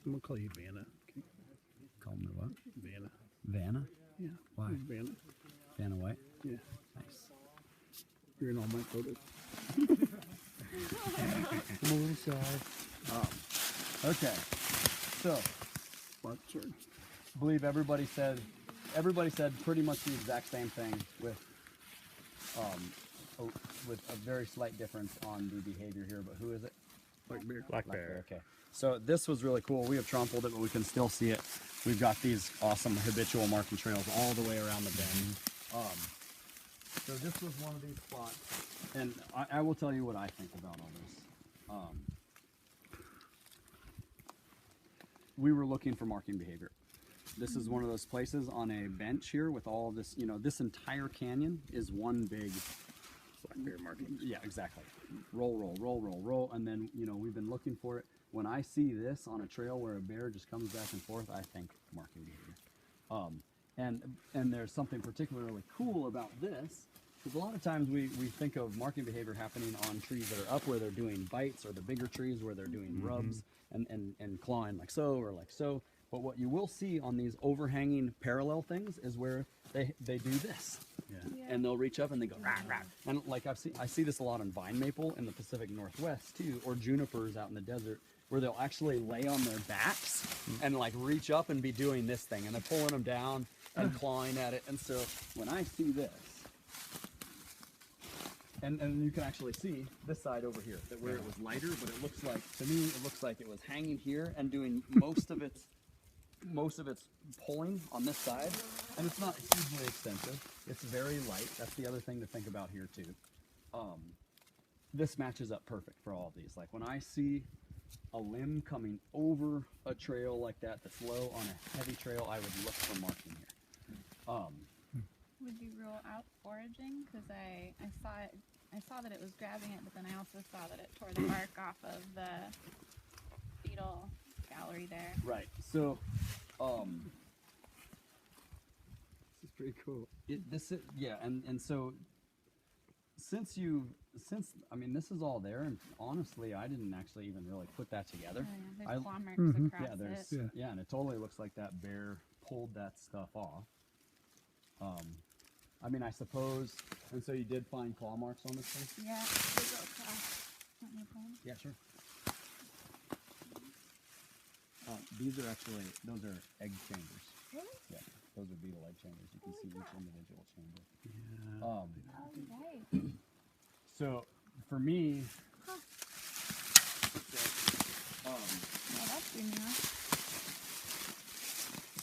I'm gonna call you Vanna. Okay. Call me what? Vanna. Vanna? Yeah. Why? Vanna. Vanna White? Yeah. Nice. You're in all my photos. I'm a little shy. Okay. So, Mark, sorry. I believe everybody said pretty much the exact same thing with a very slight difference on the behavior here, but who is it? Black bear. Black bear. Okay. So this was really cool. We have trampled it, but we can still see it. We've got these awesome habitual marking trails all the way around the bend. So this was one of these spots, and I will tell you what I think about all this. We were looking for marking behavior. This is one of those places on a bench here with all of this, this entire canyon is one big, Black bear marking. yeah, exactly. Roll, roll, roll, roll, roll, and then, we've been looking for it. When I see this on a trail where a bear just comes back and forth, I think marking behavior. And there's something particularly cool about this, because a lot of times we think of marking behavior happening on trees that are up where they're doing bites, or the bigger trees where they're doing rubs and clawing like so or like so. But what you will see on these overhanging parallel things is where they do this. Yeah. And they'll reach up and they go rah, rah. And like I see this a lot on vine maple in the Pacific Northwest too, or junipers out in the desert, where they'll actually lay on their backs and like reach up and be doing this thing, and they're pulling them down and clawing at it. And so when I see this, and you can actually see this side over here, that where it was lighter, but it looks like, to me, it looks like it was hanging here and doing most of its pulling on this side, and it's not hugely extensive. It's very light. That's the other thing to think about here too. This matches up perfect for all of these. Like when I see a limb coming over a trail like that that's low on a heavy trail, I would look for marking here. Would you rule out foraging? Because I saw that it was grabbing it, but then I also saw that it tore the bark off of the beetle gallery there. Right. So, This is pretty cool. and so since this is all there, and honestly, I didn't actually even really put that together. Oh, yeah, I- there's claw marks across it. And it totally looks like that bear pulled that stuff off. I suppose, and so you did find claw marks on this thing? Yeah, they go across. Want me to pull 'em? Yeah, sure. These are actually, those are egg chambers. Really? Yeah, those are beetle egg chambers. You can see each individual chamber. Yeah. Oh, right. So for me, Well, that's good enough.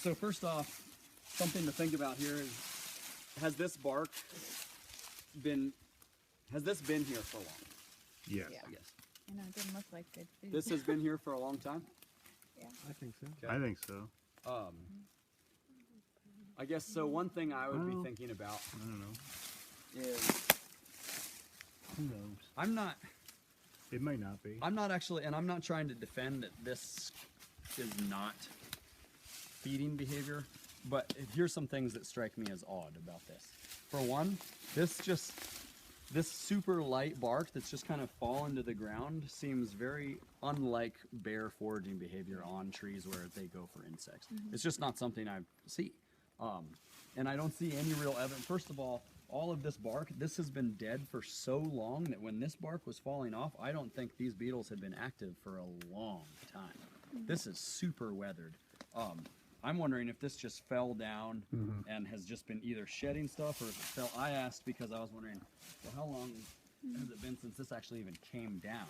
so first off, something to think about here is, has this been here for long? Yes. Yeah. I guess. I know, it didn't look like good food. This has been here for a long time? Yeah. I think so. I think so. I guess so. One thing I would Well, be thinking about I don't know. is, Who knows? It might not be. I'm not actually, and I'm not trying to defend that this is not feeding behavior, but here's some things that strike me as odd about this. For one, this super light bark that's just kind of fallen to the ground seems very unlike bear foraging behavior on trees where they go for insects. It's just not something I see. And I don't see any real evidence. First of all of this bark, this has been dead for so long that when this bark was falling off, I don't think these beetles had been active for a long time. This is super weathered. I'm wondering if this just fell down and has just been either shedding stuff or if it fell. I asked because I was wondering, well, how long has it been since this actually even came down?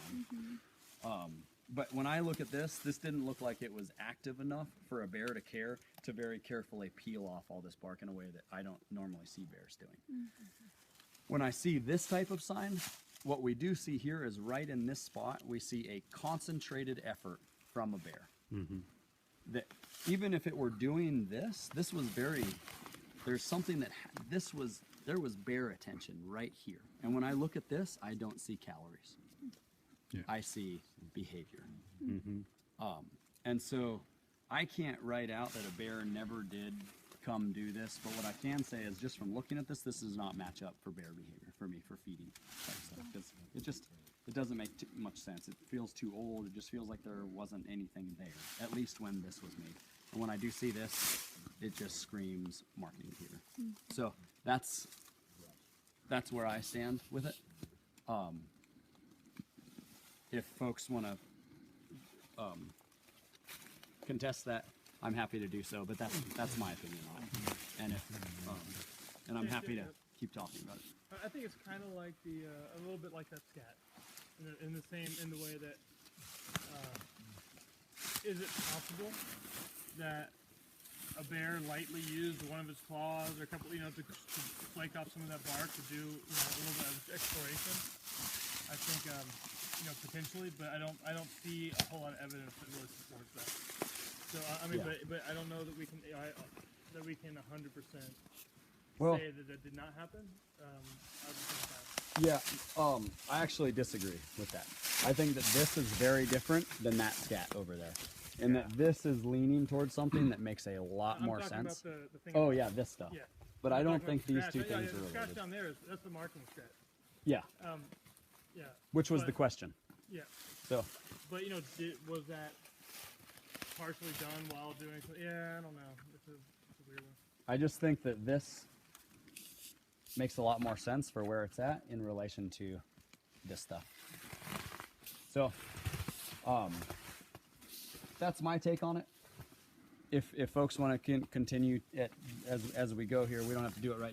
But when I look at this didn't look like it was active enough for a bear to care to very carefully peel off all this bark in a way that I don't normally see bears doing. When I see this type of sign, what we do see here is right in this spot, we see a concentrated effort from a bear. That even if it were doing this was very, there's something that, there was bear attention right here. And when I look at this, I don't see calories. Yeah. I see behavior. And so I can't write out that a bear never did come do this, but what I can say is just from looking at this does not match up for bear behavior for me, for feeding type stuff. 'Cause it doesn't make much sense. It feels too old. It just feels like there wasn't anything there, at least when this was made. And when I do see this, it just screams marketing theater. So that's where I stand with it. If folks want to contest that, I'm happy to do so. But that's my opinion on it. And if and I'm happy to keep talking about it. I think it's kind of like a little bit like that scat, in the way that, is it possible that a bear lightly used one of its claws or a couple, to flake off some of that bark to do, a little bit of exploration? I think, potentially, but I don't see a whole lot of evidence that really supports that. So I mean, Yeah. but I don't know that we can 100% Well, say that did not happen. I would think that. yeah, I actually disagree with that. I think that this is very different than that scat over there, and that this is leaning towards something that makes a lot I'm more talking sense. about the thing. Oh yeah, this stuff. Yeah. But I I'm don't talking think about these the two scratch. things are The scratch related. down there that's the marking scratch. Yeah, Yeah. which was but- the question. Yeah. So But was that partially done while doing something? Yeah, I don't know. It's a weird one. I just think that this makes a lot more sense for where it's at in relation to this stuff. So, that's my take on it. If folks want to continue it as we go here, we don't have to do it right now.